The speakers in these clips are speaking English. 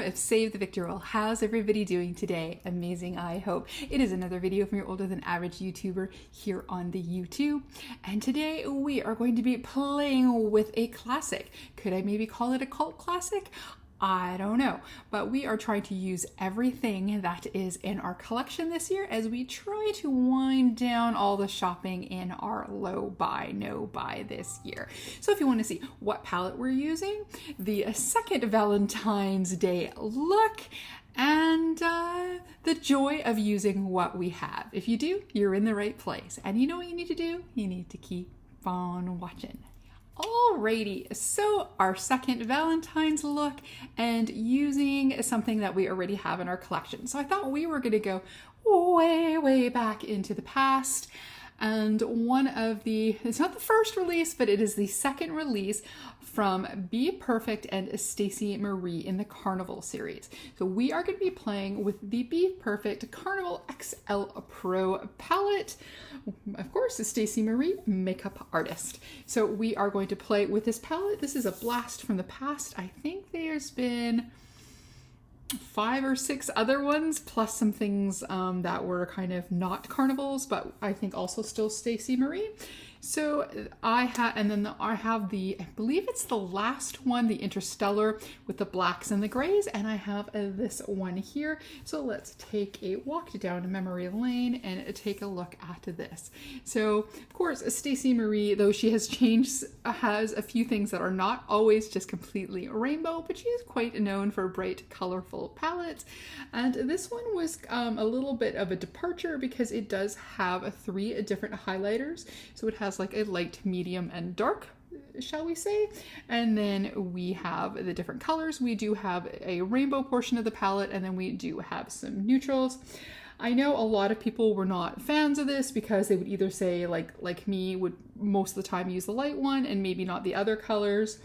if Save the Victor Roll. How's everybody doing today? Amazing, I hope. It is another video from your older than average YouTuber here on the YouTube. And today we are going to be playing with a classic. Could I maybe call it a cult classic? I don't know, but we are trying to use everything that is in our collection this year as we try to wind down all the shopping in our low buy, no buy this year. So if you want to see what palette we're using, the second Valentine's Day look, and the joy of using what we have. If you do, you're in the right place. And you know what you need to do? You need to keep on watching. Alrighty, so our second Valentine's look and using something that we already have in our collection. So I thought we were gonna go way back into the past. And it's not the first release, but it is the second release from BPerfect and Stacey Marie in the Carnival series. So we are going to be playing with the BPerfect Carnival XL Pro palette. Of course, Stacey Marie, makeup artist. So we are going to play with this palette. This is a blast from the past. I think there's been 5 or 6 other ones, plus some things that were kind of not Carnivals, but I think also still Stacey Marie. So I have I believe it's the last one, the Interstellar with the blacks and the grays, and I have this one here. So let's take a walk down memory lane and take a look at this. So of course, Stacey Marie, though she has changed, has a few things that are not always just completely rainbow, but she is quite known for bright, colorful palettes. And this one was a little bit of a departure because it does have 3 different highlighters. So it has like a light, medium, and dark, shall we say. And then we have the different colors. We do have a rainbow portion of the palette, and then we do have some neutrals. I know a lot of people were not fans of this because they would either say, like me, would most of the time use the light one and maybe not the other colors.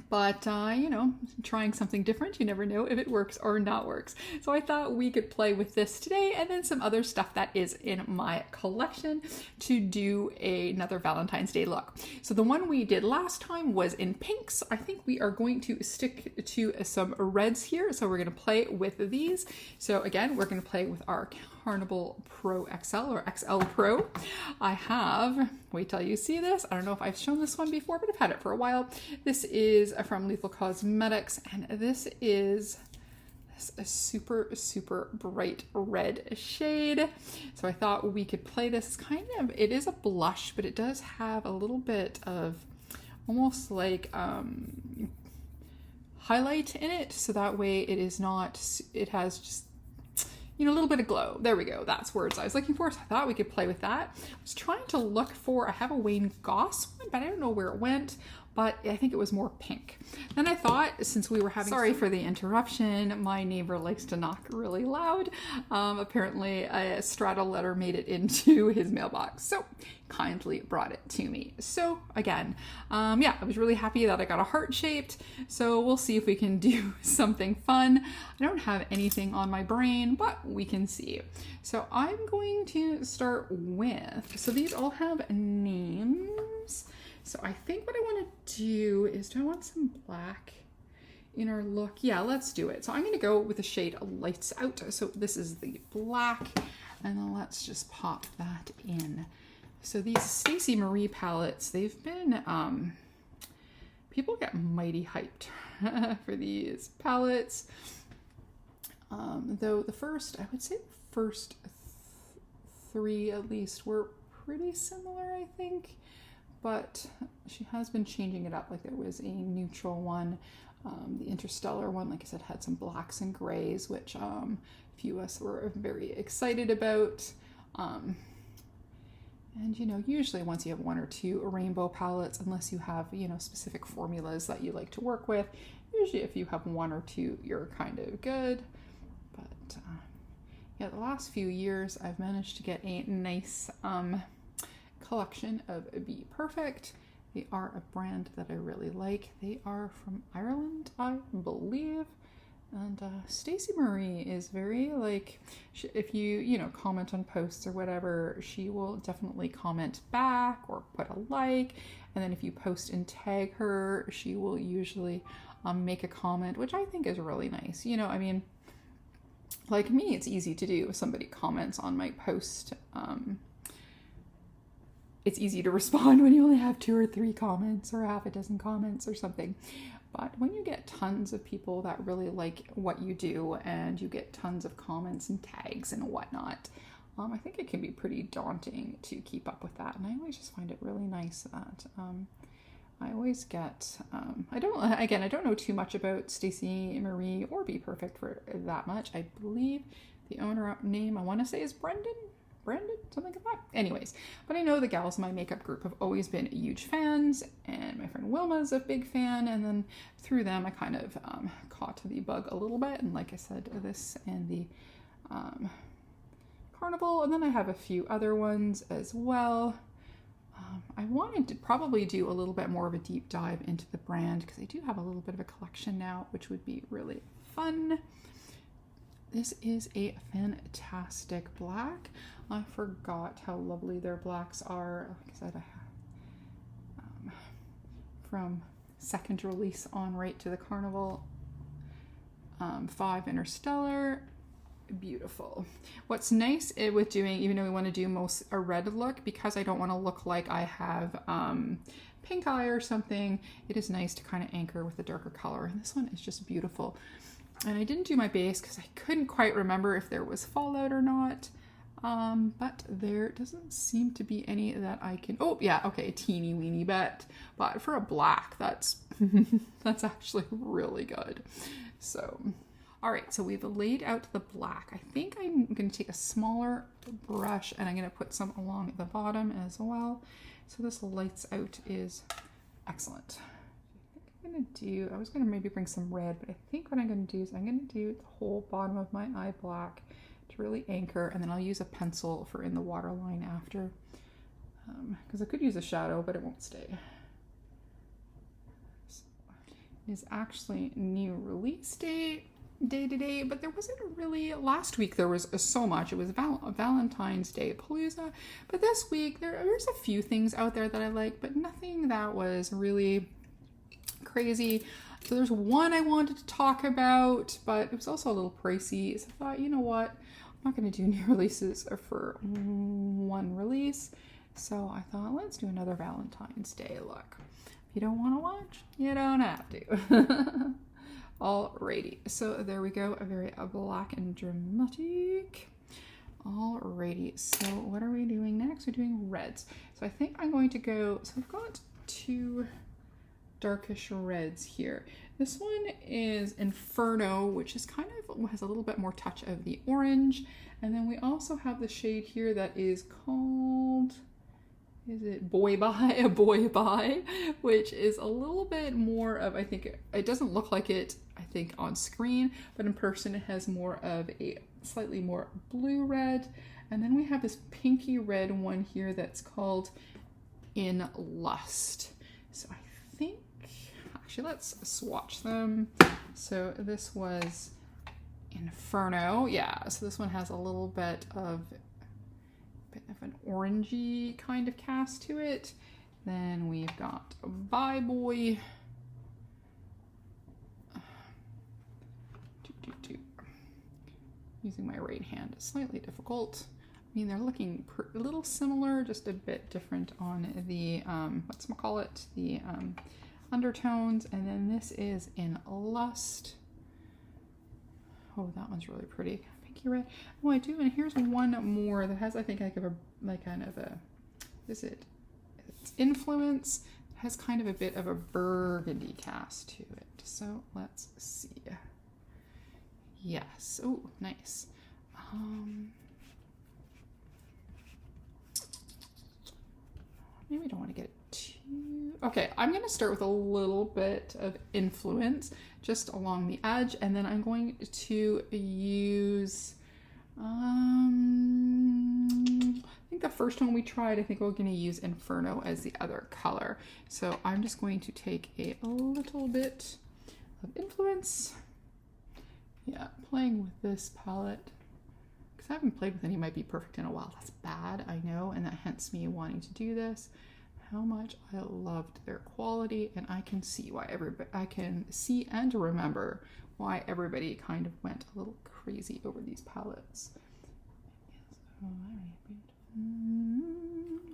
But, you know, trying something different, you never know if it works or not works. So I thought we could play with this today and then some other stuff that is in my collection to do another Valentine's Day look. So the one we did last time was in pinks. I think we are going to stick to some reds here. So we're going to play with these. So again, we're going to play with our Carnival Pro XL or XL Pro. I have, wait till you see this. I don't know if I've shown this one before, but I've had it for a while. This is from Lethal Cosmetics, and this is a super bright red shade. So I thought we could play this it is a blush, but it does have a little bit of almost like highlight in it. So that way it has just, you know, a little bit of glow. There we go. That's words I was looking for. So I thought we could play with that. I was trying to look for, I have a Wayne Goss one, but I don't know where it went, but I think it was more pink. Then I thought, since we were having, sorry for the interruption, my neighbor likes to knock really loud. Apparently a straddle letter made it into his mailbox, so kindly brought it to me. So again, yeah, I was really happy that I got a heart shaped. So we'll see if we can do something fun. I don't have anything on my brain, but we can see. So I'm going to start with, so these all have names. So I think what I want to do is, do I want some black in our look? Yeah, let's do it. So I'm going to go with the shade Lights Out. So this is the black, and then let's just pop that in. So these Stacey Marie palettes, they've been, people get mighty hyped for these palettes. Though the first, I would say the first 3 at least were pretty similar, I think. But she has been changing it up. Like there was a neutral one, the Interstellar one, like I said, had some blacks and grays, which a few of us were very excited about. And you know, usually once you have 1 or 2 rainbow palettes, unless you have, you know, specific formulas that you like to work with, usually if you have 1 or 2, you're kind of good. But yeah, the last few years I've managed to get a nice collection of BPerfect. They are a brand that I really like. They are from Ireland, I believe. And Stacey Marie is very like, if you know, comment on posts or whatever, she will definitely comment back or put a like. And then if you post and tag her, she will usually make a comment, which I think is really nice. You know, I mean, like me, it's easy to do. If somebody comments on my post, it's easy to respond when you only have 2 or 3 comments or half a dozen comments or something. But when you get tons of people that really like what you do and you get tons of comments and tags and whatnot, I think it can be pretty daunting to keep up with that. And I always just find it really nice that I always get, I don't know too much about Stacey Marie or BPerfect for that much. I believe the owner name I want to say is Brandon, something like that. Anyways, but I know the gals in my makeup group have always been huge fans, and my friend Wilma's a big fan, and then through them I kind of caught the bug a little bit, and like I said, this and the Carnival, and then I have a few other ones as well. I wanted to probably do a little bit more of a deep dive into the brand because I do have a little bit of a collection now, which would be really fun. This is a fantastic black. I forgot how lovely their blacks are. Like I said, I have from second release on right to the Carnival. 5 Interstellar. Beautiful. What's nice with doing, even though we want to do a red look, because I don't want to look like I have pink eye or something, it is nice to kind of anchor with a darker color. And this one is just beautiful. And I didn't do my base because I couldn't quite remember if there was fallout or not. But there doesn't seem to be any that I can, oh yeah, okay, a teeny weeny bit. But for a black, that's, that's actually really good. So, all right, so we've laid out the black. I think I'm going to take a smaller brush and I'm going to put some along the bottom as well. So this lights out is excellent. I was going to maybe bring some red, but I think what I'm going to do is I'm going to do the whole bottom of my eye black to really anchor, and then I'll use a pencil for in the waterline after, because I could use a shadow, but it won't stay. So, it is actually new release day today, but there wasn't really, last week there was so much. It was Valentine's Day Palooza, but this week there's a few things out there that I like, but nothing that was really crazy. So there's one I wanted to talk about, but it was also a little pricey. So I thought, you know what? I'm not going to do new releases for one release. So I thought, let's do another Valentine's Day look. If you don't want to watch, you don't have to. Alrighty. So there we go. A very black and dramatic. Alrighty. So what are we doing next? We're doing reds. So I think I'm going to go, so I've got 2 darkish reds here. This one is Inferno, which is kind of has a little bit more touch of the orange, and then we also have the shade here that is called, is it Boy Bye, which is a little bit more of, I think it doesn't look like it, I think, on screen, but in person it has more of a slightly more blue red. And then we have this pinky red one here that's called In Lust. So I think, actually let's swatch them. So this was Inferno. Yeah, so this one has a little bit of an orangey kind of cast to it. Then we've got Bye Boy. Using my right hand is slightly difficult. I mean, they're looking a little similar, just a bit different on the, whatchamacallit, the undertones. And then this is In Lust. Oh, that one's really pretty. Pinky red. Oh, I do, and here's one more that has, I think, is it? It's Influence. It has kind of a bit of a burgundy cast to it. So let's see. Yes. Oh, nice. Maybe I don't want to get too... Okay, I'm going to start with a little bit of Influence just along the edge, and then I'm going to use... I think the first one we tried, I think we're going to use Inferno as the other color. So I'm just going to take a little bit of Influence. Yeah, playing with this palette, because I haven't played with any BPerfect in a while. That's bad, I know, and that hence me wanting to do this. how much I loved their quality, and I can see why I can see and remember why everybody kind of went a little crazy over these palettes. So,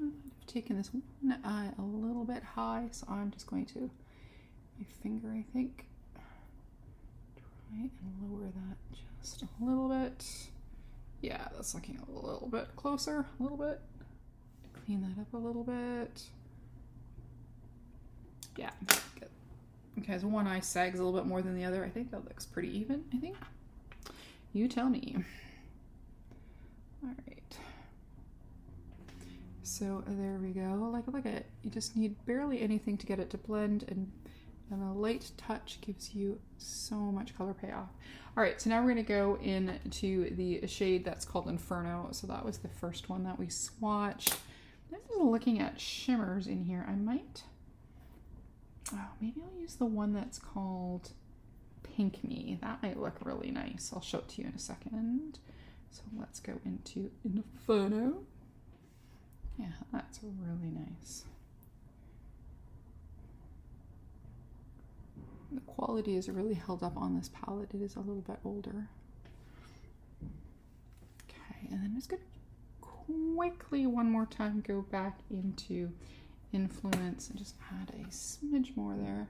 I've taken this one eye a little bit high, so I'm just going to, my finger, I think, try and lower that just a little bit. Yeah, that's looking a little bit closer, a little bit. Clean that up a little bit. Yeah, good. Okay, so one eye sags a little bit more than the other. I think that looks pretty even, I think. You tell me. All right. So there we go. Like, look at it. You just need barely anything to get it to blend, and a light touch gives you so much color payoff. All right, so now we're gonna go into the shade that's called Inferno. So that was the first one that we swatched. I'm just looking at shimmers in here. I might, maybe I'll use the one that's called Pink Me. That might look really nice. I'll show it to you in a second. So let's go into Inferno. Yeah, that's really nice. The quality is really held up on this palette. It is a little bit older. Okay, and then I'm just gonna quickly one more time go back into Influence and just add a smidge more there.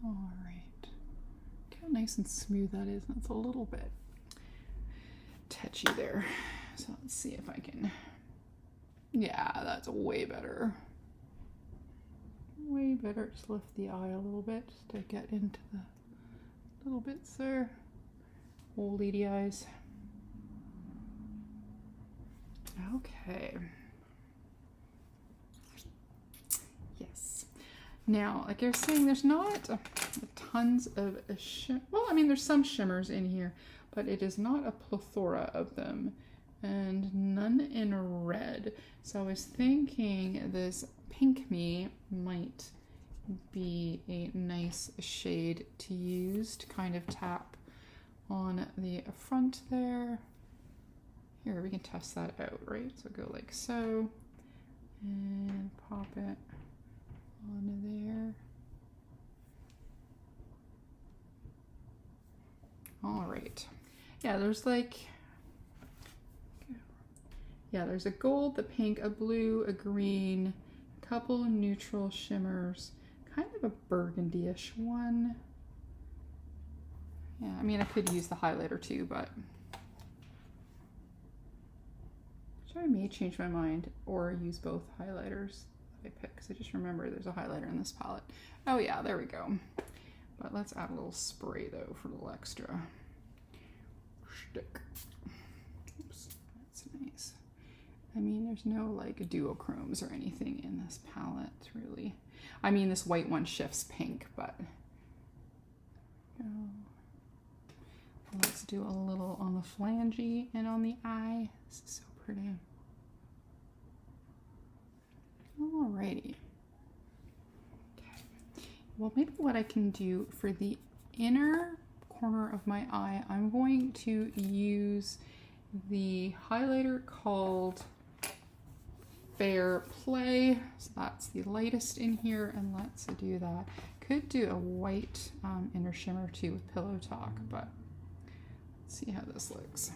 All right. Look how nice and smooth that is. That's a little bit touchy there. So let's see if I can, yeah, that's way better. Way better. Just lift the eye a little bit just to get into the little bits there. Old lady eyes. Okay. Yes. Now, like I was saying, there's not tons of well, I mean, there's some shimmers in here, but it is not a plethora of them, and none in red. So I was thinking this Pink Me might be a nice shade to use to kind of tap on the front there. Here, we can test that out, right? So go like so, and pop it onto there. All right. Yeah, there's like, yeah, there's a gold, the pink, a blue, a green, a couple neutral shimmers, kind of a burgundy-ish one. Yeah, I mean, I could use the highlighter too, but I may change my mind or use both highlighters that I pick, because I just remember there's a highlighter in this palette. Oh yeah, there we go. But let's add a little spray though for a little extra shtick. Oops, that's nice. I mean, there's no like duochromes or anything in this palette, really. I mean, this white one shifts pink, but let's do a little on the phalange and on the eye. This is so pretty. Alrighty. Okay. Well, maybe what I can do for the inner corner of my eye, I'm going to use the highlighter called Fair Play. So that's the lightest in here, and let's do that. Could do a white inner shimmer too with Pillow Talk, but let's see how this looks.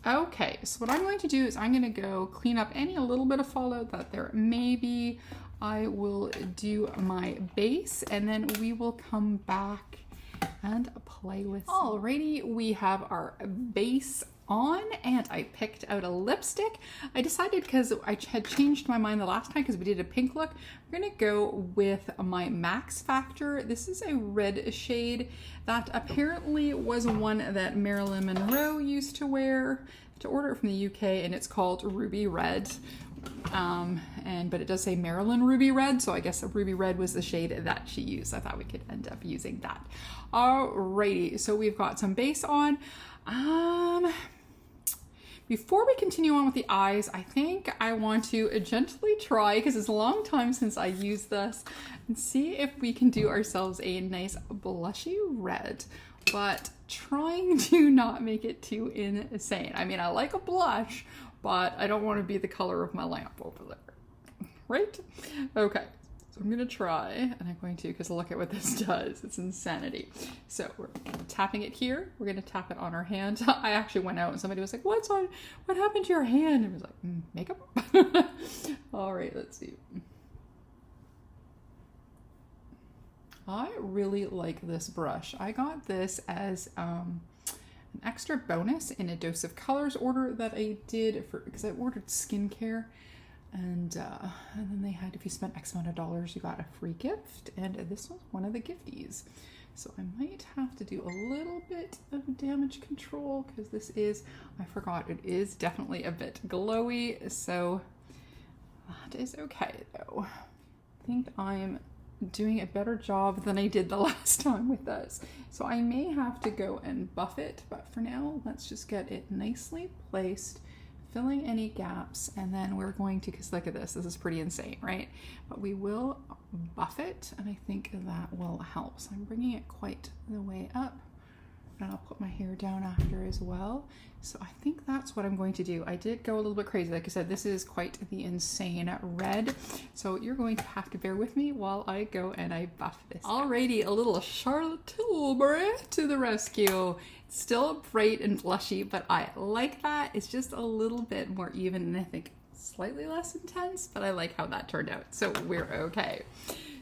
Okay, so what I'm going to do is I'm going to go clean up any a little bit of fallout that there may be. I will do my base, and then we will come back and play with. Alrighty, we have our base on, and I picked out a lipstick. I decided, because I had changed my mind the last time because we did a pink look, we're gonna go with my Max Factor. This is a red shade that apparently was one that Marilyn Monroe used to wear, to order it from the UK, and it's called Ruby Red. But it does say Marilyn Ruby Red, so I guess Ruby Red was the shade that she used. I thought we could end up using that. Alrighty, so we've got some base on. Before we continue on with the eyes, I think I want to gently try, because it's a long time since I used this, and see if we can do ourselves a nice blushy red, but trying to not make it too insane. I mean, I like a blush, but I don't want to be the color of my lamp over there, right? Okay, so I'm gonna try, and I'm going to, because look at what this does. It's insanity. So we're tapping it here. We're gonna tap it on our hand. I actually went out and somebody was like, what happened to your hand? And I was like, makeup. All right, let's see. I really like this brush. I got this as an extra bonus in a Dose of Colors order that I did because I ordered skincare, and then they had, if you spent X amount of dollars, you got a free gift, and this was one of the gifties. So I might have to do a little bit of damage control because this is, I forgot, it is definitely a bit glowy, so that is okay though. I think I'm doing a better job than I did the last time with this. So I may have to go and buff it, but for now, let's just get it nicely placed, filling any gaps, and then we're going to, because look at this is pretty insane, right? But we will buff it, and I think that will help. So I'm bringing it quite the way up, and I'll put my hair down after as well. So I think that's what I'm going to do. I did go a little bit crazy. Like I said, this is quite the insane red. So you're going to have to bear with me while I go and I buff this. Alrighty, a little Charlotte Tilbury to the rescue. It's still bright and blushy, but I like that. It's just a little bit more even, and I think slightly less intense, but I like how that turned out. So we're okay.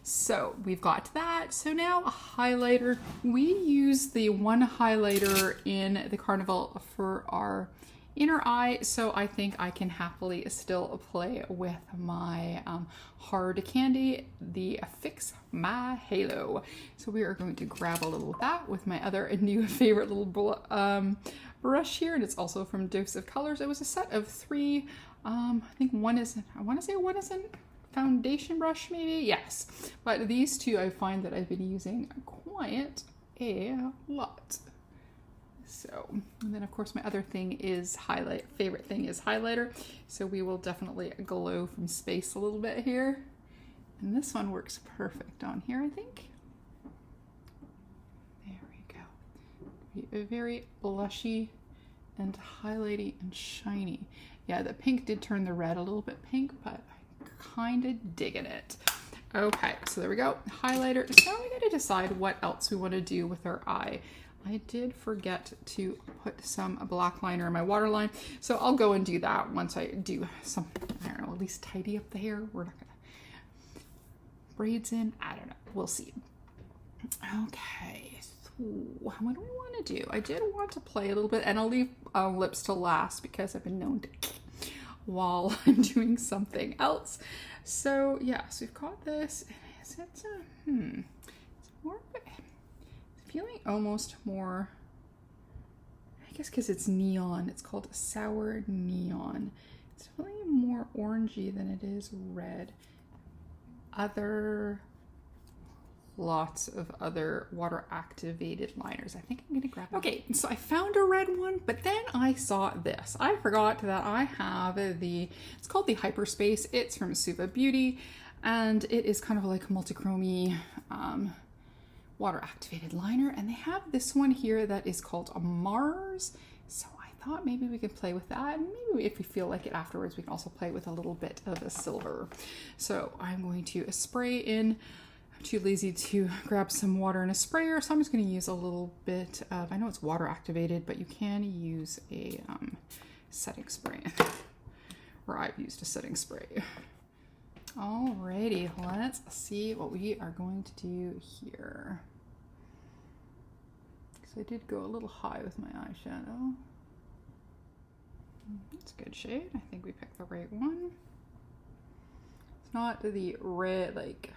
So we've got that. So now a highlighter. We use the one highlighter in the Carnival for our inner eye, so I think I can happily still play with my hard candy, the Fix My Halo. So we are going to grab a little of that with my other new favorite little brush here, and it's also from Dose of Colors. It was a set of 3. I think one is, I want to say one is in foundation brush, maybe? Yes. But these two I find that I've been using quite a lot. So, and then of course my other thing is favorite thing is highlighter. So we will definitely glow from space a little bit here. And this one works perfect on here, I think. There we go. Very blushy and highlighty and shiny. Yeah, the pink did turn the red a little bit pink, but kind of digging it. Okay, so there we go. Highlighter. So now we got to decide what else we want to do with our eye. I did forget to put some black liner in my waterline, so I'll go and do that once I do some, I don't know, at least tidy up the hair. We're not gonna braids in. I don't know. We'll see. Okay, so what do we want to do? I did want to play a little bit, and I'll leave lips to last because I've been known to while I'm doing something else. So yeah, so we've got this. Is it it's more, it's feeling almost more, I guess because it's neon, it's called Sour Neon. It's feeling more orangey than it is red. Lots of other water activated liners. I think I'm gonna grab. Okay, so I found a red one, but then I saw this. I forgot that I have it's called the Hyperspace. It's from Suva Beauty, and it is kind of like multi-chromey water activated liner. And they have this one here that is called a Mars. So I thought maybe we could play with that. And maybe if we feel like it afterwards, we can also play with a little bit of a silver. So I'm going to spray in. Too lazy to grab some water in a sprayer, so I'm just going to use a little bit of, I know it's water activated, but you can use a setting spray, or I've used a setting spray. Alrighty, let's see what we are going to do here. So I did go a little high with my eyeshadow. It's a good shade. I think we picked the right one. It's not the red, like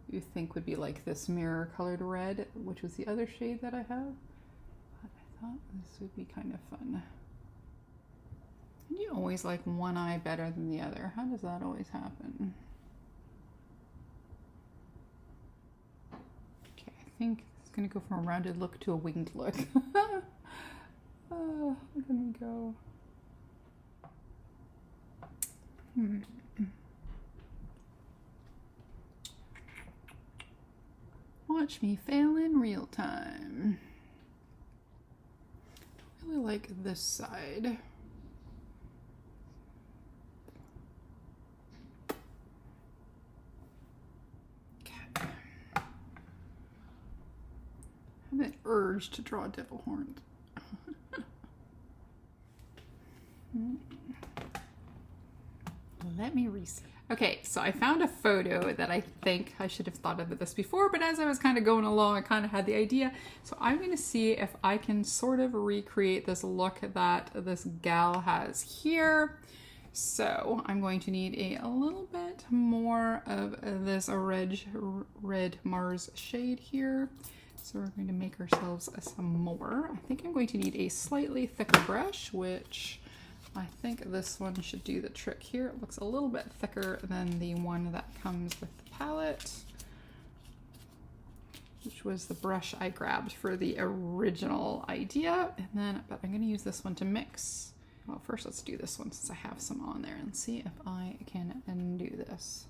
you think would be like this mirror colored red, which was the other shade that I have. But I thought this would be kind of fun. And you always like one eye better than the other. How does that always happen? Okay, I think it's gonna go from a rounded look to a winged look. I'm gonna go. Watch me fail in real time. I really like this side. urge to draw devil horns. Let me reset. Okay, so I found a photo that I think I should have thought of this before, but as I was kind of going along, I kind of had the idea. So I'm going to see if I can sort of recreate this look that this gal has here. So I'm going to need a little bit more of this red Mars shade here. So we're going to make ourselves some more. I think I'm going to need a slightly thicker brush, which I think this one should do the trick here. It looks a little bit thicker than the one that comes with the palette, which was the brush I grabbed for the original idea. And then, but I'm going to use this one to mix. Well, first let's do this one since I have some on there and see if I can undo this.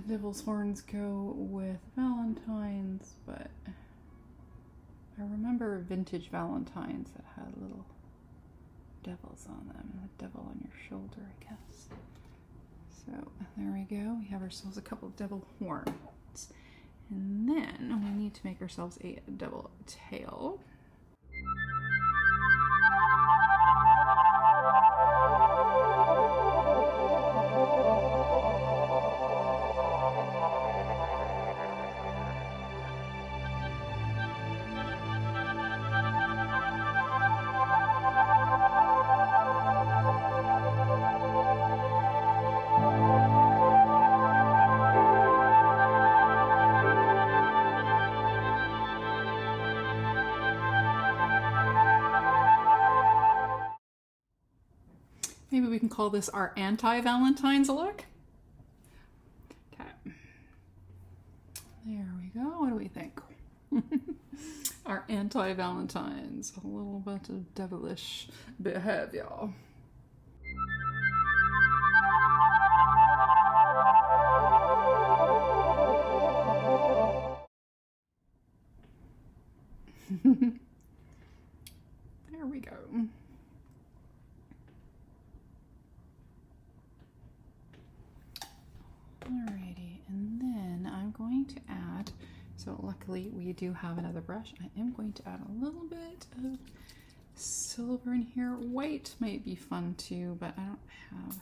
Devil's horns go with Valentines, but I remember vintage Valentines that had little devils on them, and the devil on your shoulder, I guess. So there we go. We have ourselves a couple of devil horns. And then we need to make ourselves a devil tail. Maybe we can call this our Anti-Valentines look. Okay. There we go. What do we think? Our Anti-Valentines. A little bit of devilish behavior. There we go. Alrighty, and then I'm going to add, so luckily we do have another brush. I am going to add a little bit of silver in here. White might be fun too, but I don't have,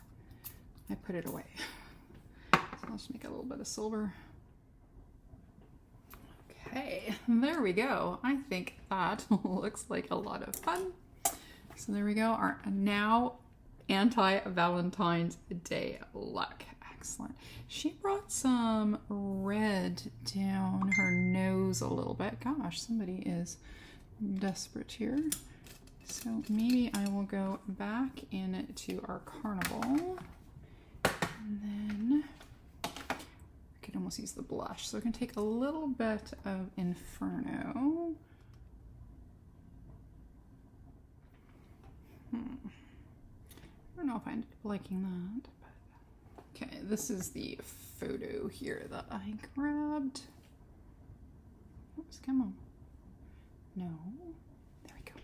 I put it away. So I'll just make a little bit of silver. Okay, there we go. I think that looks like a lot of fun. So there we go, our now Anti-Valentine's Day look. Excellent. She brought some red down her nose a little bit. Gosh, somebody is desperate here. So maybe I will go back into our Carnival. And then I could almost use the blush. So we're going to take a little bit of Inferno. I don't know if I'm liking that. Okay, this is the photo here that I grabbed. Oops, come on. No, there we go.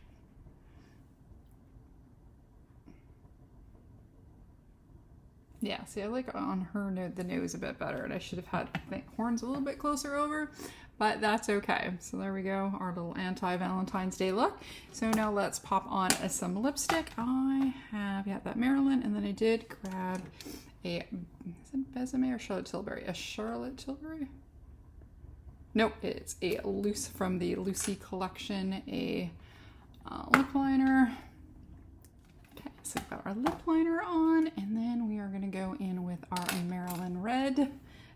Yeah, see, I like on her the nose a bit better, and I should have had, I think, horns a little bit closer over, but that's okay. So there we go, our little Anti-Valentine's Day look. So now let's pop on some lipstick. I have, yeah, that Marilyn, and then I did grab a, is it Besame or Charlotte Tilbury? A Charlotte Tilbury? Nope, it's a loose from the Lucy collection, a lip liner. Okay, so we've got our lip liner on, and then we are going to go in with our Marilyn Red.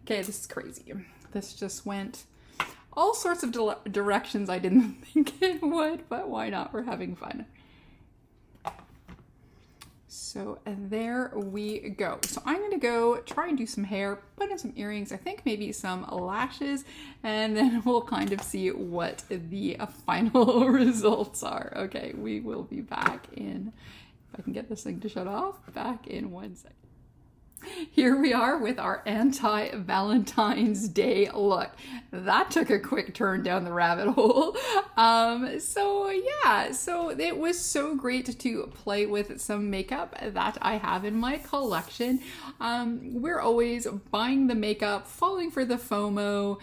Okay, this is crazy. This just went all sorts of directions I didn't think it would, but why not? We're having fun. So there we go. So I'm going to go try and do some hair, put in some earrings, I think maybe some lashes, and then we'll kind of see what the final results are. Okay, we will be back in, if I can get this thing to shut off, back in 1 second. Here we are with our anti-Valentine's Day look. That took a quick turn down the rabbit hole. So it was so great to play with some makeup that I have in my collection. We're always buying the makeup, falling for the FOMO,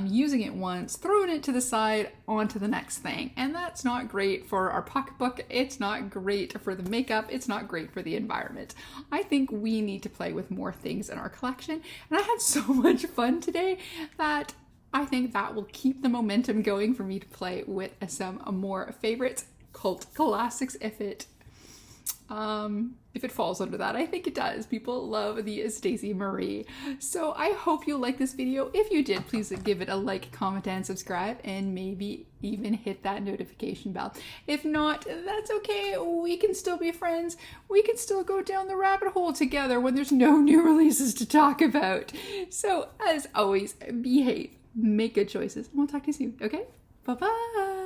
using it once, throwing it to the side, onto the next thing. And that's not great for our pocketbook. It's not great for the makeup. It's not great for the environment. I think we need to play with more things in our collection. And I had so much fun today that I think that will keep the momentum going for me to play with some more favorites, cult classics, if it falls under that. I think it does. People love the Stacey Marie. So I hope you like this video. If you did, please give it a like, comment, and subscribe, and maybe even hit that notification bell. If not, that's okay. We can still be friends. We can still go down the rabbit hole together when there's no new releases to talk about. So as always, behave, make good choices, and we'll talk to you soon. Okay? Bye-bye.